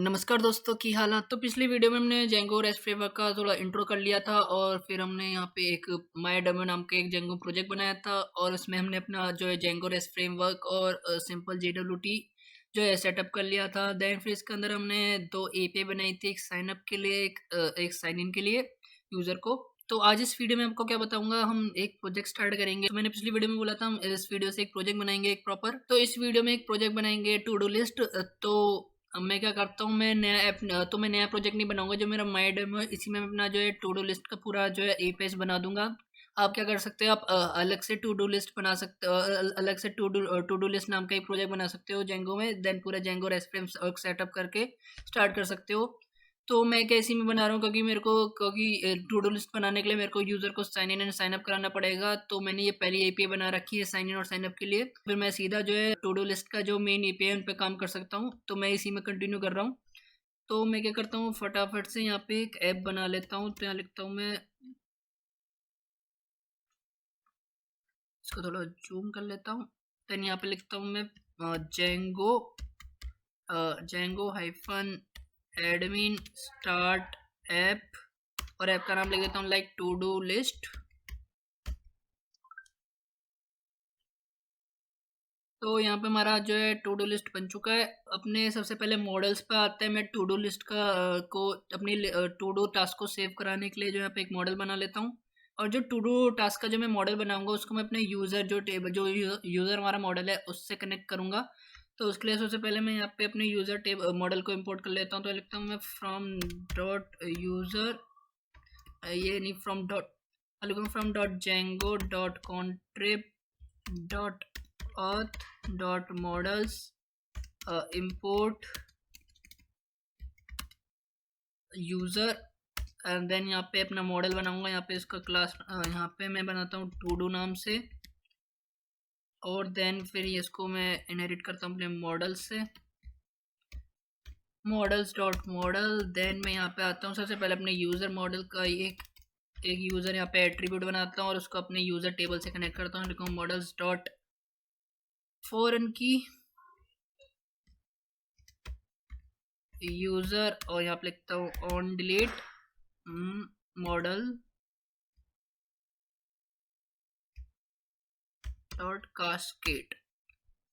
नमस्कार दोस्तों, की हालत। तो पिछली वीडियो में हमने जेंगो रेस्ट फ्रेमवर्क का थोड़ा इंट्रो कर लिया था और फिर हमने यहाँ पे एक मायडमो नाम का एक जेंगो प्रोजेक्ट बनाया था और उसमें हमने अपना जो है जेंगो रेस्ट फ्रेमवर्क और सिंपल जेडब्ल्यूटी जो है सेटअप कर लिया था। देन फिर इसके अंदर हमने दो एपीआई बनाई थी, एक साइन अप के लिए, एक साइन इन के लिए यूज़र को। तो आज इस वीडियो में आपको क्या बताऊंगा, हम एक प्रोजेक्ट स्टार्ट करेंगे। तो मैंने पिछली वीडियो में बोला था हम इस वीडियो से एक प्रोजेक्ट बनाएंगे एक प्रॉपर। तो इस वीडियो में एक प्रोजेक्ट बनाएंगे टू डू लिस्ट। तो अब मैं क्या करता हूँ, मैं नया ऐप तो मैं नया प्रोजेक्ट नहीं बनाऊंगा। जो मेरा माई डेमो है इसी में मैं अपना जो है टू डू लिस्ट का पूरा जो है एपीआई बना दूंगा। आप क्या कर सकते हो, आप अलग से टू डू लिस्ट बना सकते हो, अलग से टू डू लिस्ट नाम का एक प्रोजेक्ट बना सकते हो जेंगो में। देन पूरा जेंगो रेस्ट फ्रेम सेटअप करके स्टार्ट कर सकते हो। तो मैं क्या इसी में बना रहा हूँ क्योंकि टू डू लिस्ट बनाने के लिए मेरे को यूज़र को sign in and sign up कराना पड़ेगा। तो मैंने ये पहली एपीआई बना रखी है साइन इन और साइन अप के लिए। फिर मैं सीधा जो है टू डू लिस्ट का जो मेन एपीआई है उन पे काम कर सकता हूँ। तो मैं इसी में कंटिन्यू कर रहा हूँ। तो मैं क्या करता हूँ, फटाफट से यहाँ पे एक ऐप बना लेता हूँ। तो यहाँ लिखता हूँ मैं, इसको थोड़ा जूम कर लेता हूँ। देन यहाँ पे लिखता हूँ मैं Django Django hyphen admin start app, और ऐप का नाम लिख देता हूँ लाइक टू डू लिस्ट। तो यहाँ पे हमारा जो है टू डू लिस्ट बन चुका है। अपने सबसे पहले मॉडल्स पे आते हैं। मैं टू डू लिस्ट का को अपनी टू डू टास्क को सेव कराने के लिए जो यहाँ पे एक मॉडल बना लेता हूँ। और जो टू डू टास्क का जो मैं मॉडल बनाऊंगा उसको मैं अपने यूज़र जो टेबल जो यूज़र हमारा मॉडल है उससे कनेक्ट करूँगा। तो उसके लिए सबसे पहले मैं यहाँ पे अपने यूज़र टेबल मॉडल को इम्पोर्ट कर लेता हूँ। तो लिखता हूँ मैं फ्रॉम डॉट यूज़र, ये नहीं, from dot Django dot contrib dot auth dot models import user. And then यहाँ पे अपना मॉडल बनाऊंगा। यहाँ पे इसका क्लास यहाँ पे मैं बनाता हूँ टू डू नाम से। और देन फिर इसको मैं इनहेरिट करता हूँ अपने मॉडल से, मॉडल्स डॉट मॉडल। देन मैं यहाँ पे आता हूँ, सबसे पहले अपने यूज़र मॉडल का एक यूज़र यहाँ पे एट्रीब्यूट बनाता हूँ और उसको अपने यूज़र टेबल से कनेक्ट करता हूँ। लिखूँ models dot foreign key user, और यहाँ पे लिखता हूँ on delete model dot cascade.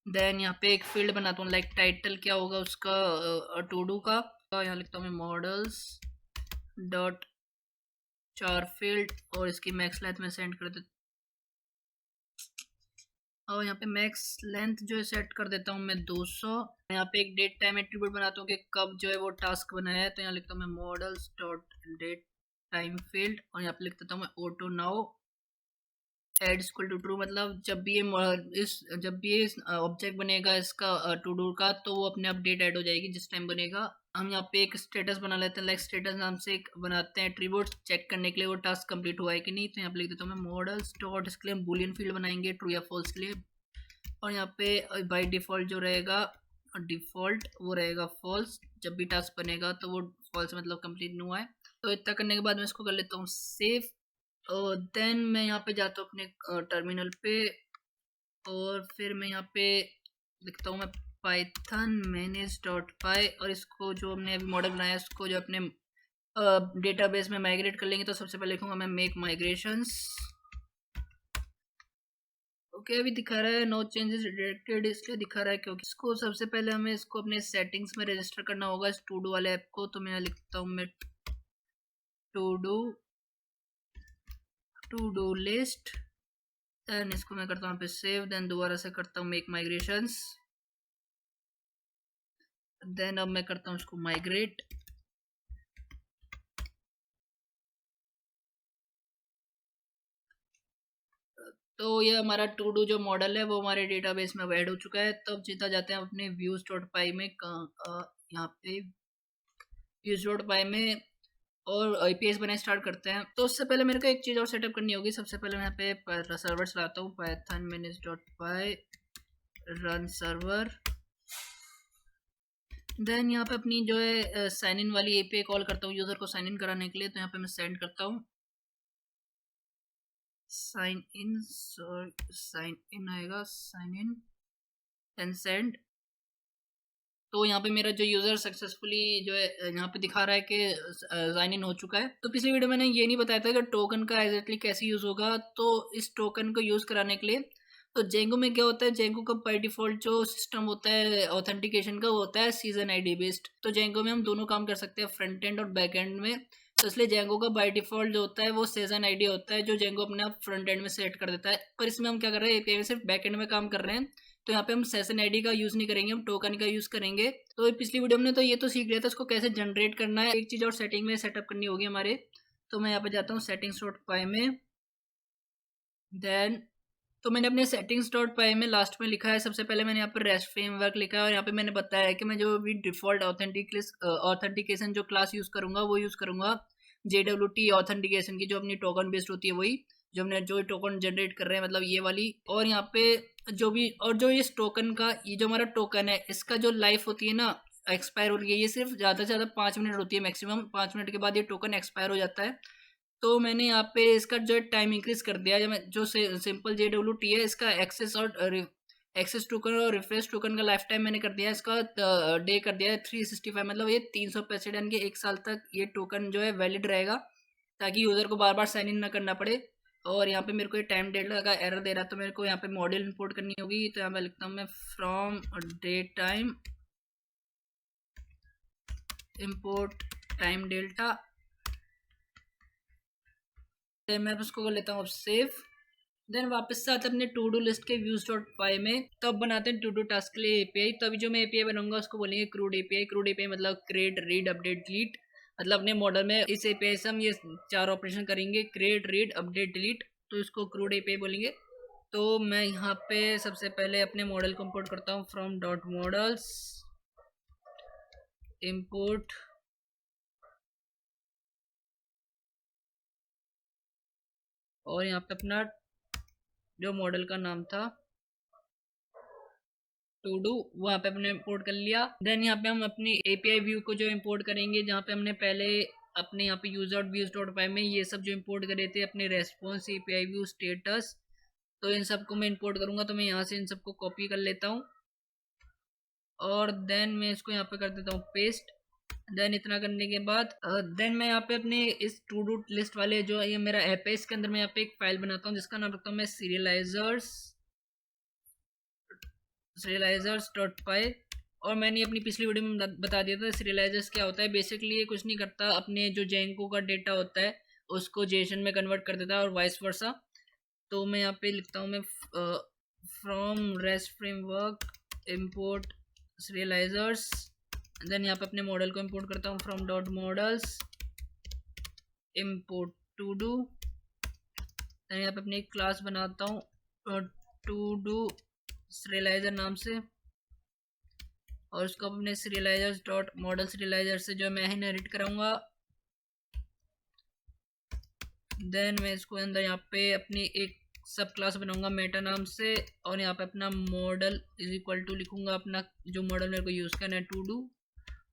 Then यहाँ पे एक फील्ड बनाता हूँ लाइक टाइटल क्या होगा उसका टू डू का। यहाँ लिखता हूँ मैं मॉडल्स डॉट चार फील्ड, और इसकी मैक्स लेंथ में सेंड कर देता और यहाँ पे मैक्स लेंथ जो है सेट कर देता हूँ मैं 200। यहाँ पे एक डेट टाइम एट्रीब्यूट बनाता हूँ कि कब जो है वो टास्क बनाया है। तो यहाँ लिखता हूँ मैं models dot date time field, और यहाँ पे लिख देता हूँ मैं auto now add equal to true. मतलब जब भी ये ऑब्जेक्ट बनेगा इसका टू डू का, तो वो अपने अपडेट ऐड हो जाएगी जिस टाइम बनेगा। हम यहाँ पे एक स्टेटस बना लेते हैं, लाइक स्टेटस नाम से एक बनाते हैं एट्रीब्यूट चेक करने के लिए वो टास्क कंप्लीट हुआ है कि नहीं। तो यहाँ पे लिख देता हूँ मैं मॉडल्स डॉट, इसके लिए हम बूलियन फील्ड बनाएंगे ट्रू या फॉल्स के लिए। और यहाँ पे बाई डिफ़ॉल्ट जो रहेगा डिफ़ॉल्ट वो रहेगा फॉल्स। जब भी टास्क बनेगा तो वो फॉल्स मतलब कंप्लीट नहीं हुआ है। तो इतना करने के बाद मैं इसको कर लेता हूँ सेव। और देन मैं यहाँ पे जाता हूँ अपने टर्मिनल पे, और फिर मैं यहाँ पे लिखता हूँ मैं पाइथन मैनेज डॉट पाई, और इसको जो हमने अभी मॉडल बनाया इसको जो अपने डेटाबेस में माइग्रेट कर लेंगे। तो सबसे पहले लिखूंगा मैं मेक माइग्रेशंस। ओके, अभी दिखा रहा है नो चेंजेस डिटेक्टेड, इसलिए दिखा रहा है क्योंकि इसको सबसे पहले हमें इसको अपने सेटिंग्स में रजिस्टर करना होगा इस टू डू वाले ऐप को। तो मैं लिखता हूँ मैं टू डू लिस्ट। देन इसको मैं करता हूँ पे सेव। देन दोबारा से करता हूँ मेक माइग्रेशंस। देन अब मैं करता हूँ इसको माइग्रेट। तो ये हमारा टू डू जो मॉडल है वो हमारे डेटाबेस में ऐड हो चुका है। तो अब सीधा जाते हैं अपने व्यूज डॉट पाई में, यहाँ पे व्यूज डॉट पाई में, और आईपीएस बनाए स्टार्ट करते हैं। तो उससे पहले मेरे को एक चीज़ और सेटअप करनी होगी। सबसे पहले मैं यहाँ पे सर्वर चलाता हूँ, पाइथन मैनेज डॉट पाई रन सर्वर। देन यहाँ पे अपनी जो है साइन इन वाली एपीआई कॉल करता हूँ यूज़र को साइन इन कराने के लिए। तो यहाँ पे मैं सेंड करता हूँ साइन इन आएगा, साइन इन एंड सेंड। तो यहाँ पे मेरा जो यूज़र सक्सेसफुली जो है यहाँ पे दिखा रहा है कि साइन इन हो चुका है। तो पिछली वीडियो मैंने ये नहीं बताया था कि टोकन का एग्जैक्टली कैसे यूज़ होगा। तो इस टोकन को यूज़ कराने के लिए तो जेंगो में क्या होता है, जेंगो का बाय डिफ़ॉल्ट जो सिस्टम होता है ऑथेंटिकेशन का, वो होता है सीज़न आईडी बेस्ड। तो जेंगो में हम दोनों काम कर सकते हैं, फ्रंट एंड और बैक एंड में। तो इसलिए जेंगो का बाय डिफ़ॉल्ट जो होता है वो सीज़न आईडी होता है, जो जेंगो अपने आप फ्रंट एंड में सेट कर देता है। पर इसमें हम क्या कर रहे हैं, एपीआई में सिर्फ बैक एंड में काम कर रहे हैं। तो यहाँ पे हम सेशन आईडी का यूज़ नहीं करेंगे, हम टोकन का यूज़ करेंगे। तो पिछली वीडियो में तो ये तो सीख लिया था उसको कैसे जनरेट करना है। एक चीज़ और सेटिंग में सेटअप करनी होगी हमारे। तो मैं यहाँ पे जाता हूँ settings.py में। देन तो मैंने अपने settings.py में लास्ट में लिखा है, सबसे पहले मैंने यहाँ पर रेस्ट फ्रेमवर्क लिखा है और यहाँ पे मैंने बताया है कि मैं जो भी डिफ़ॉल्ट ऑथेंटिकेशन जो क्लास यूज़ करूँगा वो यूज़ करूँगा JWT ऑथेंटिकेशन की, जो अपनी टोकन बेस्ड होती है वही, जो हमने जो टोकन जनरेट कर रहे हैं मतलब ये वाली। और यहाँ पे जो भी और जो इस टोकन का ये जो हमारा टोकन है इसका जो लाइफ होती है ना, एक्सपायर हो रही है, ये सिर्फ ज़्यादा से ज़्यादा 5 मिनट होती है, मैक्सिमम 5 मिनट के बाद ये टोकन एक्सपायर हो जाता है। तो मैंने यहाँ पे इसका जो टाइम इंक्रीज कर दिया है। जो सिंपल JWT है इसका एक्सेस और एक्सेस टोकन और रिफ्रेश टोकन का लाइफ टाइम मैंने कर दिया है, इसका डे कर दिया है 365, मतलब ये 365 यानी कि 1 साल तक ये टोकन जो है वैलिड रहेगा, ताकि यूज़र को बार बार साइन इन ना करना पड़े। और यहाँ पे मेरे को ये टाइम डेट का एरर दे रहा है, तो मेरे को यहाँ पे मॉडल इंपोर्ट करनी होगी। तो यहाँ पे लिखता हूँ मैं from date time import time delta. मैं उसको कर लेता हूँ अब सेव। देन वापस से आते अपने टू डू लिस्ट के views.py में। तो अब बनाते हैं टू डू टास्क के लिए एपीआई। तो अभी जो मैं एपीआई बनाऊंगा उसको बोलेंगे क्रूड एपीआई। क्रूड एपीआई मतलब क्रिएट, रीड, अपडेट, डिलीट। मतलब अपने मॉडल में इस एपीआई से हम ये 4 ऑपरेशन करेंगे, क्रिएट, रीड, अपडेट, डिलीट। तो इसको क्रूड एपीआई बोलेंगे। तो मैं यहाँ पे सबसे पहले अपने मॉडल को इम्पोर्ट करता हूँ फ्रॉम डॉट मॉडल्स इम्पोर्ट और यहाँ पे अपना जो मॉडल का नाम था टू डू, वहाँ पे हमने इंपोर्ट कर लिया। देन यहाँ पे हम अपनी एपीआई व्यू को जो इंपोर्ट करेंगे, जहाँ पे हमने पहले अपने यहाँ पे यूजर.views.py में ये सब जो इंपोर्ट करे थे, अपने रेस्पॉन्स, एपीआई व्यू, स्टेटस, तो इन सबको मैं इंपोर्ट करूँगा। तो मैं यहाँ से इन सबको कॉपी कर लेता हूँ और देन मैं इसको यहाँ पे कर देता हूँ पेस्ट। देन इतना करने के बाद देन मैं यहाँ पे अपने इस टू डू लिस्ट वाले जो ये मेरा ऐप है, इसके अंदर मैं यहाँ पे एक फाइल बनाता हूँ जिसका नाम रखता हूँ मैं serializers.py। और मैंने अपनी पिछली वीडियो में बता दिया था serializers क्या होता है। बेसिकली ये कुछ नहीं करता, अपने जो जेंको का डेटा होता है उसको जेसन में कन्वर्ट कर देता है और वाइस वर्सा। तो मैं यहाँ पे लिखता हूँ मैं from rest framework import serializers। Then यहाँ पे अपने मॉडल को इम्पोर्ट करता हूँ from dot models import to do. Then यहाँ पे अपनी एक क्लास बनाता हूँ टू डू serializer नाम से, और उसको अपने serializers डॉट मॉडल serializer से जो मैं इनहेरिट कराऊंगा। देन मैं इसको अंदर यहाँ पे अपनी एक सब क्लास बनाऊंगा मेटा नाम से, और यहाँ पे अपना मॉडल इज इक्वल टू लिखूंगा अपना जो मॉडल मेरे को यूज़ करना है टू डू।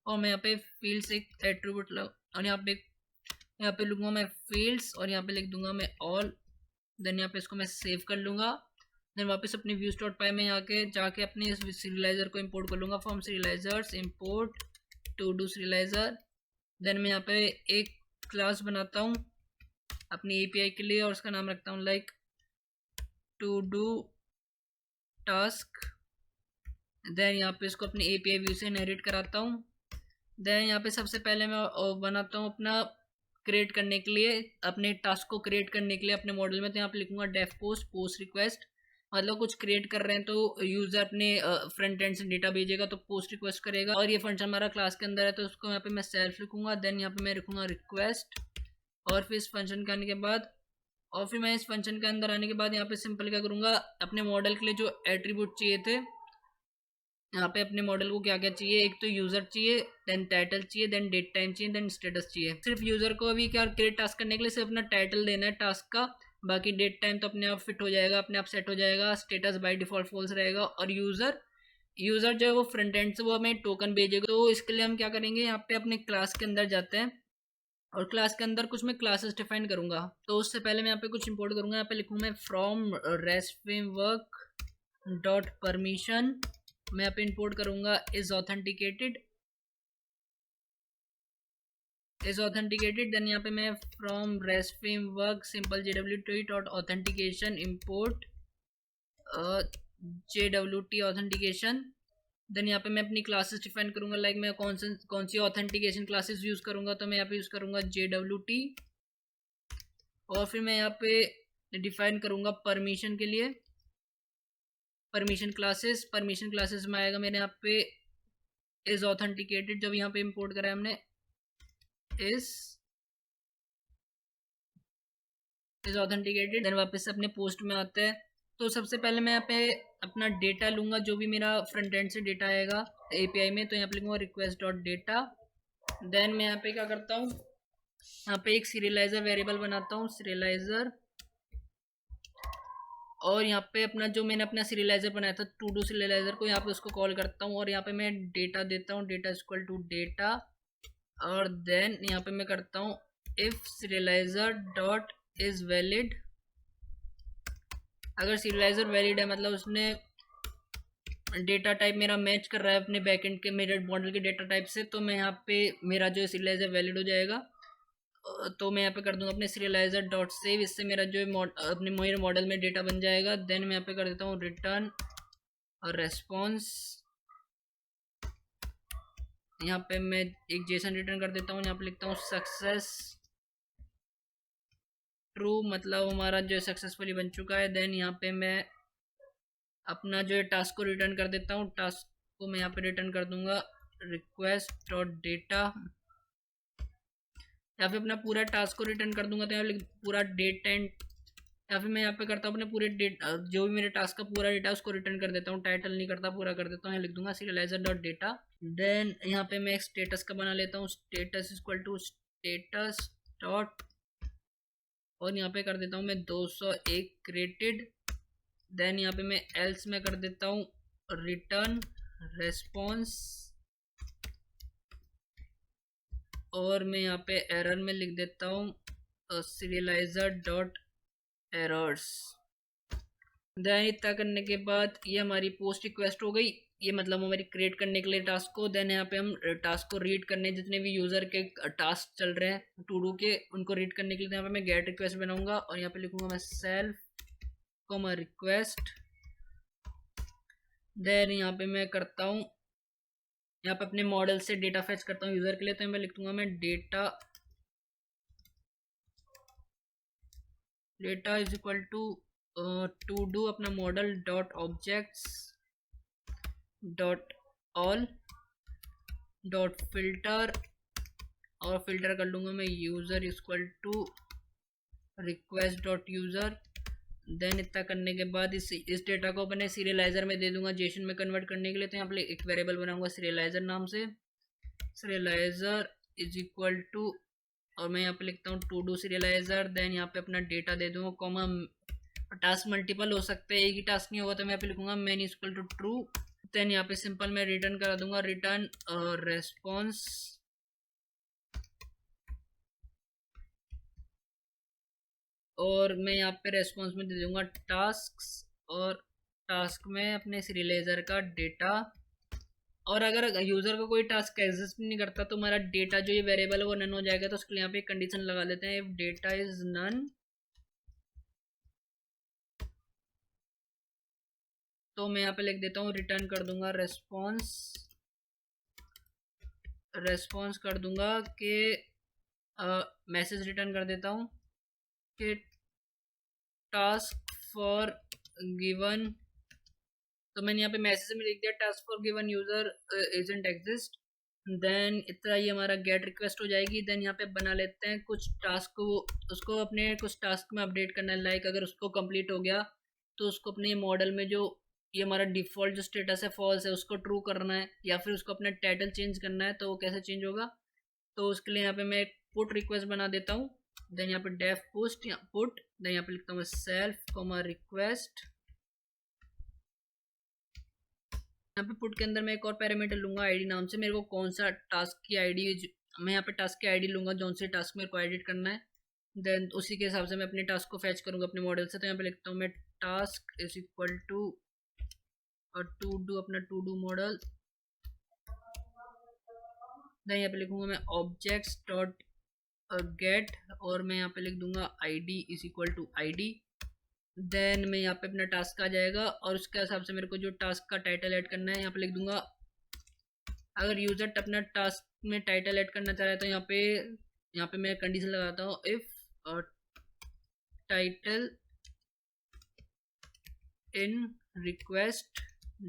और मैं यहाँ पे फील्ड्स एक एट्रीब्यूट और यहाँ पे लूँगा मैं फील्ड्स और यहाँ पे लिख दूंगा मैं ऑल। देन यहाँ पे इसको मैं सेव कर लूँगा। देन वापस अपने views.py में जाके अपने इस serializer को इंपोर्ट कर लूँगा from serializers import to do serializer। Then मैं यहाँ पे एक क्लास बनाता हूँ अपनी एपीआई के लिए और उसका नाम रखता हूँ like to do task. Then यहाँ पे इसको अपनी एपीआई व्यू से इनहेरिट कराता हूँ। देन यहाँ पे सबसे पहले मैं बनाता हूँ अपना क्रिएट करने के लिए, अपने टास्क को क्रिएट करने के लिए अपने मॉडल में। तो यहाँ पे लिखूंगा डेफ पोस्ट रिक्वेस्ट, मतलब कुछ क्रिएट कर रहे हैं तो यूज़र अपने फ्रंट एंड से डेटा भेजेगा तो पोस्ट रिक्वेस्ट करेगा, और ये फंक्शन हमारा क्लास के अंदर है तो उसको यहाँ पे मैं सेल्फ लिखूंगा। देन यहाँ पे मैं लिखूंगा रिक्वेस्ट, और फिर इस फंक्शन के आने के बाद और फिर मैं इस फंक्शन के अंदर आने के बाद यहाँ पे सिंपल क्या करूँगा, अपने मॉडल के लिए जो एट्रीब्यूट चाहिए थे, यहाँ पे अपने मॉडल को क्या क्या चाहिए, एक तो यूज़र चाहिए, देन टाइटल चाहिए, देन डेट टाइम चाहिए, देन स्टेटस चाहिए। सिर्फ यूज़र को अभी क्या क्रिएट टास्क करने के लिए सिर्फ अपना टाइटल देना है टास्क का, बाकी डेट टाइम तो अपने आप फिट हो जाएगा, अपने आप सेट हो जाएगा, स्टेटस बाय डिफ़ॉल्ट फॉल्स रहेगा। और यूज़र जो है वो फ्रंट एंड से वो हमें टोकन भेजेगा। तो इसके लिए हम क्या करेंगे, यहाँ पे अपने क्लास के अंदर जाते हैं और क्लास के अंदर कुछ मैं क्लासेस डिफाइन करूँगा। तो उससे पहले मैं यहाँ पे कुछ इंपोर्ट करूँगा। यहाँ पे लिखूँगा मैं from rest framework dot permission मैं यहाँ पे इंपोर्ट करूँगा इज ऑथेंटिकेटेड देन यहाँ पे मैं from rest framework simple JWT dot authentication import JWT authentication. Then यहाँ पे मैं अपनी क्लासेस डिफाइन करूँगा, लाइक मैं कौन सी ऑथेंटिकेशन क्लासेस यूज़ करूँगा, तो मैं यहाँ पे यूज़ करूँगा JWT। और फिर मैं यहाँ पे डिफाइन करूँगा परमिशन के लिए परमिशन क्लासेस में आएगा मेरे यहाँ पे इज ऑथेंटिकेटेड, जब यहाँ पे इंपोर्ट करा है हमने इज ऑथेंटिकेटेड। देन वापस से अपने पोस्ट में आते हैं। तो सबसे पहले मैं यहाँ पे अपना डेटा लूँगा, जो भी मेरा फ्रंट एंड से डेटा आएगा API में, तो यहाँ पे लिखूँगा रिक्वेस्ट डॉट डेटा। देन मैं यहाँ पे क्या करता हूँ, यहाँ पे एक सीरियलाइजर वेरिएबल बनाता हूँ सीरियलाइजर, और यहाँ पे अपना जो मैंने अपना सीरियलाइजर बनाया था टू डू सीरियलाइजर को यहाँ पे उसको कॉल करता हूँ, और यहाँ पे मैं डेटा देता हूँ डेटा इक्वल टू डेटा। और देन यहाँ पे मैं करता हूँ if serialiser dot is valid. अगर सीरियलाइजर वैलिड है मतलब उसने डेटा टाइप मेरा मैच कर रहा है अपने बैकएंड के मेरे मॉडल के डेटा टाइप से, तो मैं यहाँ पे मेरा जो सीरियलाइजर वैलिड हो जाएगा। तो मैं यहाँ पे कर दूंगा अपने सीरियलाइजर डॉट सेव, इससे मेरा जो अपने मेरे मॉडल में डेटा बन जाएगा। देन मैं यहाँ पे कर देता हूँ रिटर्न और रेस्पॉन्स। यहाँ पे मैं एक जेसन रिटर्न कर देता हूँ, यहाँ पे लिखता हूँ सक्सेस ट्रू, मतलब हमारा जो सक्सेसफुली बन चुका है। देन यहाँ पे मैं अपना जो है टास्क को रिटर्न कर देता हूँ, टास्क को मैं यहाँ पे रिटर्न कर दूंगा रिक्वेस्ट डॉट डेटा, या फिर अपना पूरा टास्क को रिटर्न कर दूंगा, तो यहाँ पूरा डेट एंड, या फिर मैं यहाँ पे करता हूँ अपने पूरे डेट जो भी मेरे टास्क का पूरा डेटा उसको रिटर्न कर देता हूँ, टाइटल नहीं करता, पूरा कर देता हूँ, यहाँ लिख दूंगा सीरियलाइजर डॉट डेटा। देन यहाँ पे मैं एक स्टेटस का बना लेता हूँ, status equal to status dot, और यहाँ पे कर देता हूँ मैं 201 क्रिएटेड। देन यहाँ पे मैं एल्स में कर देता हूँ रिटर्न रेस्पॉन्स, और मैं यहाँ पे एरर में लिख देता हूँ सीरियलाइजर डॉट एरर्स। देन इतना करने के बाद ये हमारी पोस्ट रिक्वेस्ट हो गई, ये मतलब हमारी क्रिएट करने के लिए टास्क को। देन यहाँ पे हम टास्क को रीड करने, जितने भी यूज़र के टास्क चल रहे हैं टू डू के, उनको रीड करने के लिए यहाँ पे मैं गेट रिक्वेस्ट बनाऊंगा, और यहाँ पे लिखूंगा मैं सेल्फ कॉमा रिक्वेस्ट। देन यहाँ पे मैं करता हूँ, यहाँ पे अपने मॉडल से डेटा फैच करता हूँ यूज़र के लिए, तो मैं लिखूंगा मैं data is equal to do अपना model dot objects dot all dot filter, और फिल्टर कर लूँगा मैं user equal to request dot user. Then इतना करने के बाद इस डेटा को अपने सीरियलाइजर में दे दूंगा जेसन में कन्वर्ट करने के लिए, तो यहाँ पे एक वेरिएबल बनाऊंगा सीरियलाइजर नाम से, सीरियलाइजर इज इक्वल टू, और मैं यहाँ पे लिखता हूँ टू डू सीरियलाइजर। देन यहाँ पे अपना डेटा दे दूंगा कॉमा, टास्क मल्टीपल हो सकते हैं, एक ही टास्क नहीं होगा, तो मैं यहाँ पे लिखूंगा many is equal to true. Then यहाँ पे सिंपल मैं रिटर्न करा दूंगा रिटर्न रेस्पॉन्स, और मैं यहाँ पे रेस्पॉन्स में दे दूंगा टास्क, और टास्क में अपने सीरियलाइजर का डेटा। और अगर यूज़र का कोई टास्क एग्जिस्ट नहीं करता तो हमारा डेटा जो ये वेरिएबल है वो नन हो जाएगा, तो उसके लिए यहाँ पे कंडीशन लगा देते हैं इफ डेटा इज नन, तो मैं यहाँ पे लिख देता हूँ रिटर्न कर दूंगा रेस्पॉन्स कर दूंगा कि मैसेज रिटर्न कर देता हूँ कि टास्क फॉर गिवन, तो मैंने यहाँ पे मैसेज में लिख दिया task for given user agent exist. Then इतना ये हमारा गेट रिक्वेस्ट हो जाएगी। देन यहाँ पे बना लेते हैं कुछ टास्क को, उसको अपने कुछ टास्क में अपडेट करना है, लाइक अगर उसको कंप्लीट हो गया तो उसको अपने मॉडल में जो ये हमारा डिफ़ॉल्ट जो स्टेटस है फॉल्स है उसको ट्रू करना है, या फिर उसको अपना टाइटल चेंज करना है, तो वो कैसे चेंज होगा, तो उसके लिए यहाँ पे मैं पुट रिक्वेस्ट बना देता हूँ। देन यहाँ पे डेफ पोस्ट या पुट, देन यहाँ पे लिखता हूँ सेल्फ कॉमा रिक्वेस्ट। यहाँ पे पुट के अंदर मैं एक और पैरामीटर लूंगा आईडी नाम से, मेरे को कौन सा टास्क की आईडी, मैं यहाँ पे टास्क की आईडी लूंगा जो से टास्क मेरे को एडिट करना है। देन उसी के हिसाब से मैं अपने टास्क को फैच करूंगा अपने मॉडल से, तो यहाँ पे लिखता हूँ मैं टास्क इज इक्वल टू और टू डू अपना टू डू मॉडल। देन यहाँ पे लिखूंगा मैं ऑब्जेक्ट्स डॉट गेट, और मैं यहाँ पे लिख दूंगा id is equal to id। Then मैं यहाँ पे अपना टास्क आ जाएगा, और उसके हिसाब से मेरे को जो टास्क का टाइटल ऐड करना है यहाँ पे लिख दूंगा। अगर यूजर अपना टास्क में टाइटल ऐड करना चाह रहा है तो यहाँ पे मैं कंडीशन लगाता हूँ if title in request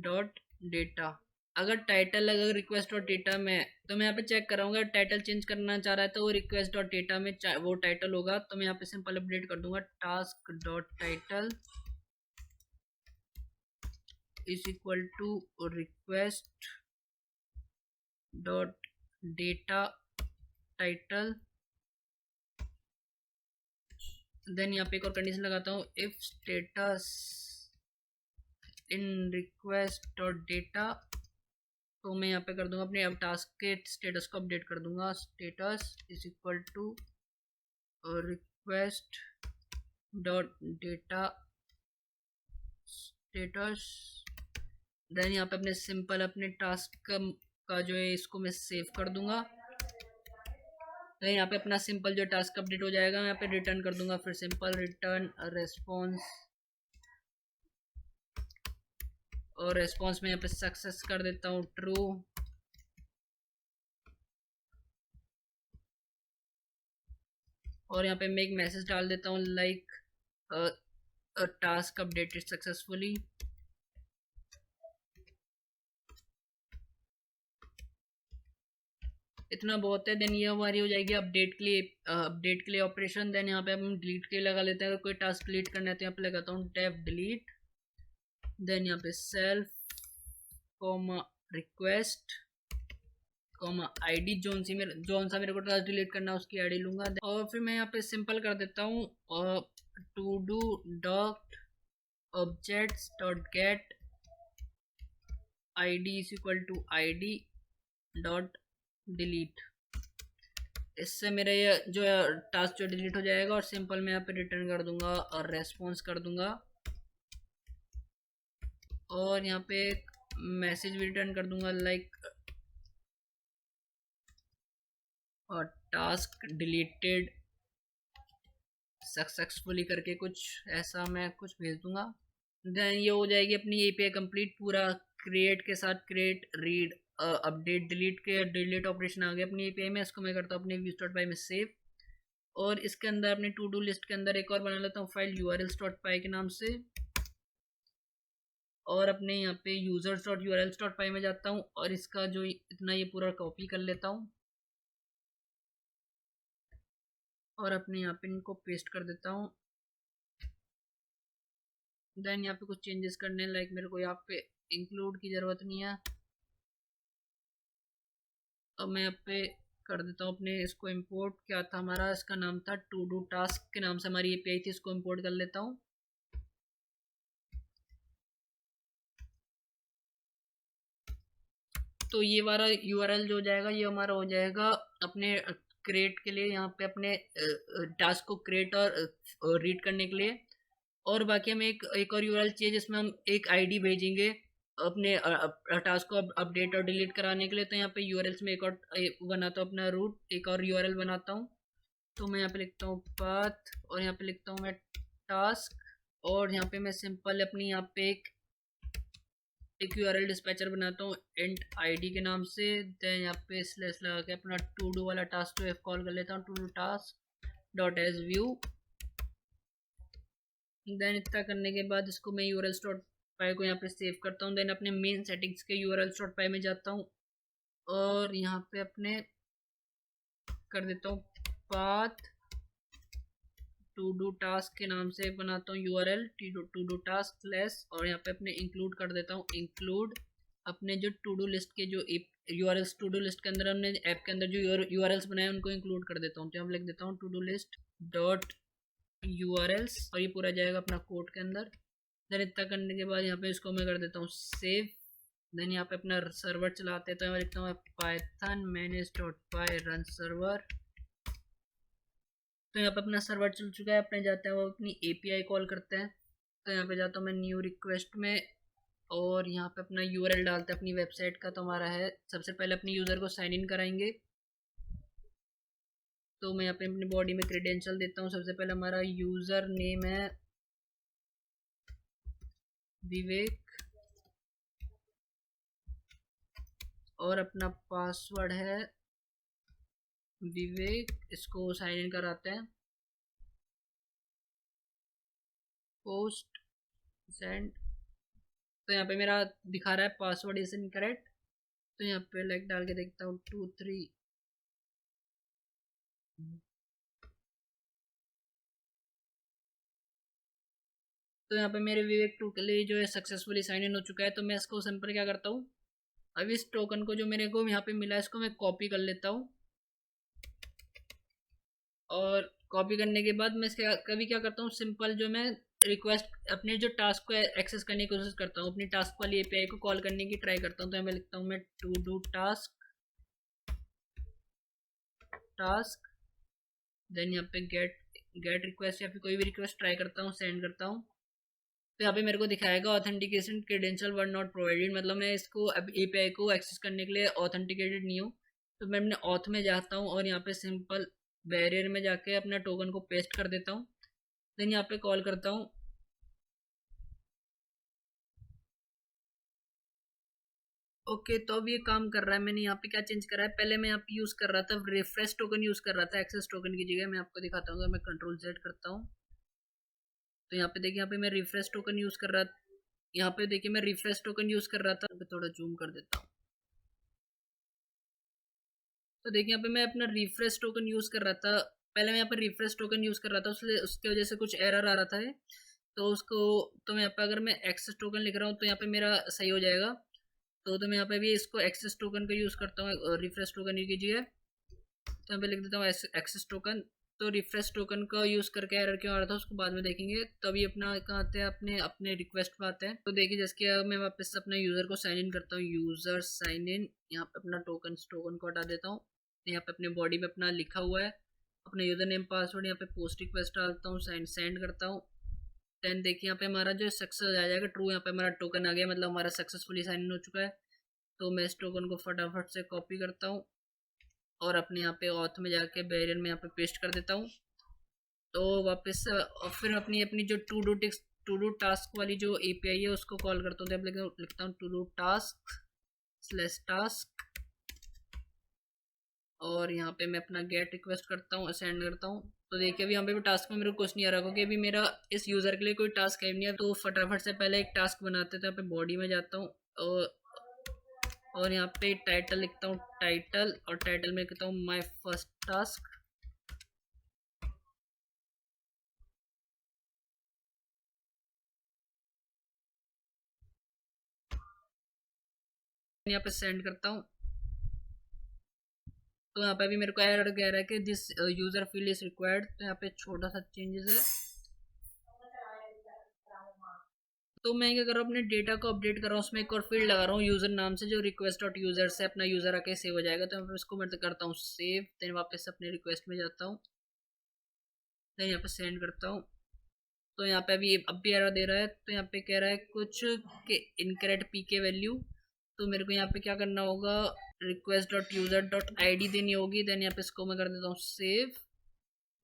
dot data. अगर रिक्वेस्ट डॉट डेटा में, तो मैं यहाँ पे चेक कराऊंगा टाइटल चेंज करना चाह रहा है तो वो रिक्वेस्ट डॉट डेटा में वो टाइटल होगा, तो मैं यहाँ पे सिंपल अपडेट कर दूंगा task dot title is equal to request dot data title. Then यहाँ पे एक और कंडीशन लगाता हूँ if status in request dot data, तो मैं यहाँ पे कर दूंगा अपने अब टास्क के स्टेटस को अपडेट कर दूंगा status is equal to request dot data status. Then यहाँ पे अपने सिंपल अपने टास्क का जो है इसको मैं सेव कर दूंगा। तो यहाँ पे अपना सिंपल जो टास्क अपडेट हो जाएगा, मैं यहाँ पे रिटर्न कर दूंगा फिर सिंपल रिटर्न रेस्पॉन्स, और रेस्पॉन्स में यहाँ पे सक्सेस कर देता हूँ ट्रू। और यहाँ पे मैं एक मैसेज डाल देता हूँ लाइक टास्क अपडेटेड सक्सेसफुली। इतना बहुत है। देन ये हमारी हो जाएगी अपडेट के लिए ऑपरेशन। देन यहाँ पे हम डिलीट के लिए लगा लेते हैं, अगर कोई टास्क डिलीट करना है तो यहाँ पे लगाता हूँ डेफ डिलीट। देन यहाँ पे self comma request comma ID, zone सा मेरे को टास्क डिलीट करना है उसकी आईडी लूंगा। और फिर मैं यहाँ पे सिंपल कर देता हूँ to do dot objects dot get ID is equal to ID dot delete. इससे मेरा ये जो टास्क जो डिलीट हो जाएगा, और सिंपल मैं यहाँ पे रिटर्न कर दूंगा और रेस्पॉन्स कर दूंगा, और यहाँ पे एक मैसेज भी रिटर्न कर दूंगा लाइक और टास्क डिलीटेड सक्सेसफुली करके कुछ ऐसा मैं कुछ भेज दूंगा। देन ये हो जाएगी अपनी एपीआई कंप्लीट, पूरा क्रिएट के साथ क्रिएट रीड अपडेट डिलीट के डिलीट ऑपरेशन आ गया अपनी एपीआई में। इसको मैं करता हूँ अपने views.py में सेव, और इसके अंदर अपने टू डू लिस्ट के अंदर एक और बना लेता हूँ फाइल urls.py के नाम से, और अपने यहाँ पे users.urls.py में जाता हूँ और इसका जो इतना ये पूरा कॉपी कर लेता हूँ और अपने यहाँ पे इनको पेस्ट कर देता हूँ। देन यहाँ पे कुछ चेंजेस करने लाइक मेरे को यहाँ पे इंक्लूड की ज़रूरत नहीं है, अब मैं यहाँ पे कर देता हूँ अपने इसको इंपोर्ट, क्या था हमारा, इसका नाम था टू डू टास्क के नाम से हमारी एपीआई थी, इसको इंपोर्ट कर लेता हूँ। तो ये वाला यूआरएल जो हो जाएगा ये हमारा हो जाएगा अपने क्रिएट के लिए, यहाँ पे अपने टास्क को क्रिएट और रीड करने के लिए। और बाकी हमें एक और यूआरएल चाहिए जिसमें हम एक आईडी भेजेंगे अपने टास्क को अपडेट और डिलीट कराने के लिए। तो यहाँ पे यूआरएल्स में एक और बनाता हूँ अपना रूट, एक और यूआरएल बनाता हूँ। तो मैं यहाँ पे लिखता हूँ पाथ, और यहाँ पे लिखता हूँ मैं टास्क, और यहाँ पे मैं सिंपल अपनी यहाँ पे एक यूआरएल डिस्पैचर बनाता हूँ इंट आईडी के नाम से। देन यहाँ पे स्लैश लगा के अपना टू डू वाला टास्क तो कॉल कर लेता हूँ, to do task dot as view. Then इतना करने के बाद इसको मैं यूआरएल्स डॉट पाई को यहाँ पे सेव करता हूँ। देन अपने मेन सेटिंग्स के यूआरएल्स डॉट पाई में जाता हूँ और यहाँ पे अपने कर देता हूँ पाथ टू डू टास्क के नाम से बनाता हूँ URL to do task slash, और यहाँ पे अपने इंक्लूड कर देता हूँ इंक्लूड अपने जो टू डू लिस्ट के जो यूआरएल्स टू डू लिस्ट के अंदर हमने ऐप के अंदर जो यूआरएल्स बनाए उनको इंक्लूड कर देता हूँ। तो हम लिख देता हूँ to do list dot URLs, और ये पूरा जाएगा अपना कोड के अंदर। देन इतना करने के बाद यहाँ पे इसको मैं कर देता हूँ सेव। देन यहाँ पे अपना सर्वर चलाते हैं, तो मैं लिखता हूँ पाइथन manage.py रन सर्वर। तो यहाँ पे अपना सर्वर चल चुका है, अपने जाते हैं वो अपनी एपीआई कॉल करते हैं। तो यहाँ पे जाता हूँ मैं न्यू रिक्वेस्ट में, और यहाँ पे अपना यूआरएल डालते हैं अपनी वेबसाइट का। तो हमारा है, सबसे पहले अपने यूज़र को साइन इन कराएंगे। तो मैं यहाँ पे अपनी बॉडी में क्रेडेंशियल देता हूँ। सबसे पहले हमारा यूज़र नेम है विवेक और अपना पासवर्ड है विवेक। इसको साइन इन कराते हैं। Post send. तो यहाँ पे मेरा दिखा रहा है पासवर्ड इज इनकरेक्ट। तो यहाँ पे लाइक डाल के देखता हूँ 2 3। तो यहाँ पे मेरे विवेक 2 के लिए जो है सक्सेसफुली साइन इन हो चुका है। तो मैं इसको सिंपल क्या करता हूँ, अब इस टोकन को जो मेरे को यहाँ पे मिला है इसको मैं कॉपी कर लेता हूँ। और कॉपी करने के बाद मैं इसके कभी क्या करता हूँ, सिंपल जो मैं रिक्वेस्ट अपने जो टास्क को एक्सेस करने की कोशिश करता हूँ, अपनी टास्क वाली एपीआई को कॉल करने की ट्राई करता हूँ। तो यहाँ पे लिखता हूँ मैं टू डू टास्क देन यहाँ पे गेट रिक्वेस्ट या फिर कोई भी रिक्वेस्ट ट्राई करता हूँ, सेंड करता हूँ। तो यहाँ पे मेरे को दिखाएगा authentication credential were not provided, मतलब मैं इसको अब एपीआई को एक्सेस करने के लिए ऑथेंटिकेटेड नहीं हूँ। तो मैं अपने ऑथ में जाता हूँ और यहाँ पे सिंपल बैरियर में जाके अपना टोकन को पेस्ट कर देता हूँ। देन यहाँ पे कॉल करता हूँ। ओके, तो अब ये काम कर रहा है। मैंने यहाँ पे क्या चेंज करा है, पहले मैं यहाँ पे यूज़ कर रहा था रिफ्रेश टोकन यूज़ कर रहा था एक्सेस टोकन की जगह। मैं आपको दिखाता हूँ, मैं कंट्रोल Z करता हूँ तो यहाँ पे देखिए, यहाँ पे मैं रिफ्रेश टोकन यूज़ कर रहा था। यहाँ पे देखिए मैं रिफ्रेश टोकन यूज़ कर रहा था। थोड़ा जूम कर देता हूँ। तो देखिए यहाँ पे मैं अपना रिफ्रेश टोकन यूज़ कर रहा था। पहले मैं यहाँ पे रिफ्रेश टोकन यूज़ कर रहा था, उसके वजह से कुछ एरर आ रहा था तो उसको, तो मैं यहाँ पे अगर मैं एक्सेस टोकन लिख रहा हूँ तो यहाँ पे मेरा सही हो जाएगा। तो मैं यहाँ पे भी इसको एक्सेस टोकन का यूज़ करता हूँ, रिफ्रेश टोकन यूज कीजिए। तो यहाँ पे लिख देता हूँ एक्सेस टोकन। तो रिफ्रेश टोकन का यूज़ करके एरर क्यों आ रहा था उसको बाद में देखेंगे। तो अभी अपना कहाँ आते हैं, अपने अपने रिक्वेस्ट पे आते हैं। तो देखिए जैसे मैं वापस अपने यूज़र को साइन इन करता हूँ, यूज़र साइन इन। यहाँ पे अपना टोकन को हटा देता हूँ। यहाँ पे अपने बॉडी में अपना लिखा हुआ है अपना यूज़र नेम पासवर्ड। यहाँ पे पोस्ट रिक्वेस्ट डालता हूँ, सेंड करता हूँ। देन देखिए यहाँ पे हमारा जो सक्सेस आ जाएगा ट्रू। यहाँ पे हमारा टोकन आ गया, मतलब हमारा सक्सेसफुली साइन इन हो चुका है। तो मैं इस टोकन को फटाफट से कॉपी करता हूँ और अपने यहाँ पे ऑथ में जाके बैरियर में यहाँ पे पेस्ट कर देता हूँ। तो वापस और फिर अपनी अपनी जो टू डू टास्क वाली जो एपीआई है उसको कॉल करता हूँ। तो लिखता हूँ टू डू टास्क और यहाँ पे मैं अपना गेट रिक्वेस्ट करता हूँ, सेंड करता हूँ। तो देखिए अभी यहाँ पे भी टास्क में मेरे को कुछ नहीं आ रहा, क्योंकि अभी मेरा इस यूज़र के लिए कोई टास्क है नहीं है। तो फटाफट से पहले एक टास्क बनाते थे। यहाँ पे बॉडी में जाता हूँ और यहाँ पे टाइटल लिखता हूँ टाइटल, और टाइटल में लिखता हूँ माय फर्स्ट टास्क। यहाँ पे सेंड करता हूँ। तो यहाँ पे भी मेरे को एरर कह रहा है कि this user field is required. तो यहाँ पे छोटा सा चेंजेस है। तो मैं क्या कर रहा हूँ, अपने डेटा को अपडेट कर रहा हूँ, उसमें एक और फील्ड लगा रहा हूँ यूजर नाम से, जो रिक्वेस्ट डॉट यूजर से अपना यूजर आके सेव हो जाएगा। तो मैं इसको मैं करता हूँ सेव। देन वापस अपने रिक्वेस्ट में जाता हूँ, देन यहाँ पे सेंड करता हूँ। तो यहाँ पे अभी अब भी एरर दे रहा है। तो यहाँ पे कह रहा है कुछ के इनकरेक्ट पीके वैल्यू। तो मेरे को यहाँ पे क्या करना होगा, request dot user dot I D देनी होगी। देन यहाँ पे इसको मैं कर देता हूँ सेव।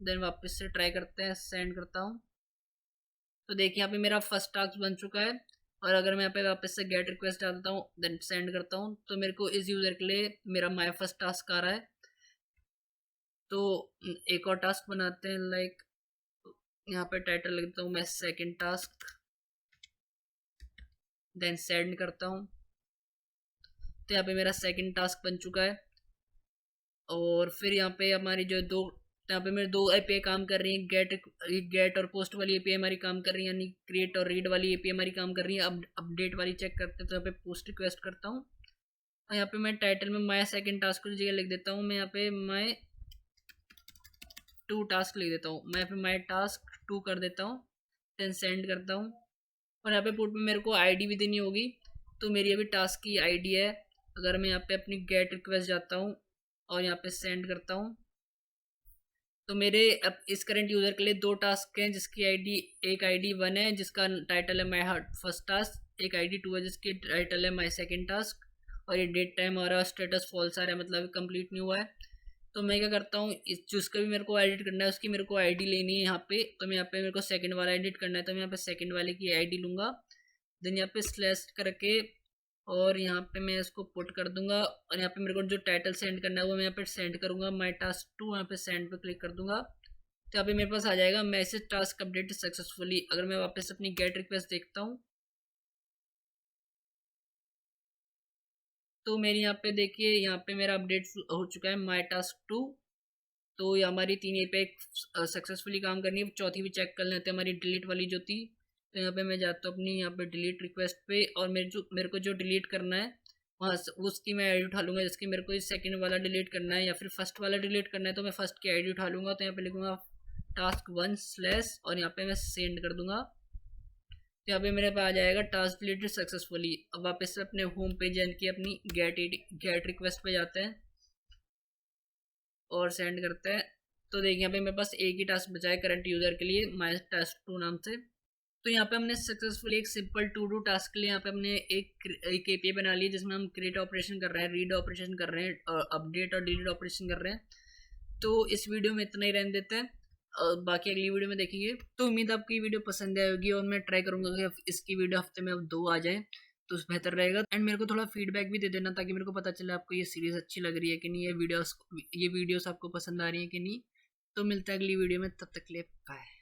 देन वापस से ट्राई करते हैं, सेंड करता हूँ। तो देखिए यहाँ पे मेरा फर्स्ट टास्क बन चुका है। और अगर मैं यहाँ पे वापस से गेट रिक्वेस्ट डालता हूँ देन सेंड करता हूँ, तो मेरे को इस यूज़र के लिए मेरा माय फर्स्ट टास्क आ रहा है। तो एक और टास्क बनाते हैं, लाइक यहाँ पे टाइटल लिख देता हूँ मैं सेकंड टास्क, देन सेंड करता हूँ। तो यहाँ पे मेरा सेकंड टास्क बन चुका है। और फिर यहाँ पे हमारी जो यहाँ पे मेरे दो एपीआई काम कर रही हैं, गेट और पोस्ट वाली एपीआई हमारी काम कर रही है, यानी क्रिएट और रीड वाली एपीआई हमारी काम कर रही है। अब अपडेट वाली चेक करते हैं। तो यहाँ पे पोस्ट रिक्वेस्ट करता हूँ और यहाँ पे मैं टाइटल में माय सेकंड टास्क की जगह लिख देता हूँ, मैं यहाँ पे माय टू टास्क लिख देता हूँ। मैं यहाँ पे माय टास्क 2 कर देता हूँ, देन सेंड करता हूँ। और यहाँ पे पुट में मेरे को आईडी भी देनी होगी। तो मेरी अभी टास्क की आईडी है। अगर मैं यहाँ पे अपनी गेट रिक्वेस्ट जाता हूँ और यहाँ पे सेंड करता हूँ, तो मेरे अब इस करंट यूज़र के लिए 2 टास्क हैं, जिसकी आईडी एक आईडी 1 है जिसका टाइटल है माय फर्स्ट टास्क, एक आईडी 2 है जिसकी टाइटल है माई सेकंड टास्क, और ये डेट टाइम आ रहा है, स्टेटस फॉल्स आ रहा है, मतलब कंप्लीट नहीं हुआ है। तो मैं क्या करता हूँ, इस जिसका भी मेरे को एडिट करना है उसकी मेरे को आईडी लेनी है यहाँ पे। तो मैं यहाँ पे मेरे को सेकंड वाला एडिट करना है, तो मैं यहाँ पे सेकंड वाले की आईडी लूँगा, देन यहाँ पे स्लैश करके और यहाँ पे मैं इसको पुट कर दूंगा, और यहाँ पे मेरे को जो टाइटल सेंड करना है वो मैं यहाँ पे सेंड करूंगा, माई टास्क 2, यहाँ पे सेंड पे क्लिक कर दूंगा। तो यहाँ पे मेरे पास आ जाएगा मैसेज टास्क अपडेट सक्सेसफुली। अगर मैं वापस अपनी गेट रिक्वेस्ट देखता हूँ तो मेरी यहाँ पे देखिए, यहाँ पे मेरा अपडेट हो चुका है माई टास्क 2। तो ये हमारी 3 ये पे सक्सेसफुली काम करनी है। चौथी भी चेक कर लेते हैं, हमारी डिलीट वाली जो थी। तो यहाँ पे मैं जाता हूँ अपनी यहाँ पे डिलीट रिक्वेस्ट पे, और मेरे को जो डिलीट करना है वहाँ उसकी मैं आईडी उठा लूँगा। जिसकी मेरे को सेकंड वाला डिलीट करना है या फिर फर्स्ट वाला डिलीट करना है, तो मैं फर्स्ट की आईडी उठा लूँगा। तो यहाँ पे लिखूँगा टास्क 1 स्लैश, और यहाँ पे मैं सेंड कर दूंगा। तो यहाँ पे मेरे पास आ जाएगा टास्क डिलीटेड सक्सेसफुली। अब वापस से अपने होम पेज यानी कि अपनी गेट रिक्वेस्ट पे जाते हैं और सेंड करते हैं। तो देखिए यहाँ पे मेरे पास एक ही टास्क बचा है करंट यूजर के लिए, माई टास्क 2 नाम से। तो यहाँ पे हमने सक्सेसफुली एक सिंपल टू डू टास्क के लिए यहाँ पे हमने एक एपीआई बना ली, जिसमें हम क्रिएट ऑपरेशन कर रहे हैं, रीड ऑपरेशन कर रहे हैं, और अपडेट और डिलीट ऑपरेशन कर रहे हैं। तो इस वीडियो में इतना ही रहने देते हैं, बाकी अगली वीडियो में देखेंगे। तो उम्मीद आपको ये वीडियो पसंद आई होगी, और मैं ट्राई करूंगा कि इसकी वीडियो हफ्ते में अब 2 आ जाए तो बेहतर रहेगा। एंड मेरे को थोड़ा फीडबैक भी दे देना, ताकि मेरे को पता चले आपको ये सीरीज़ अच्छी लग रही है कि नहीं, ये वीडियोस आपको पसंद आ रही है कि नहीं। तो मिलता है अगली वीडियो में, तब तक के लिए बाय।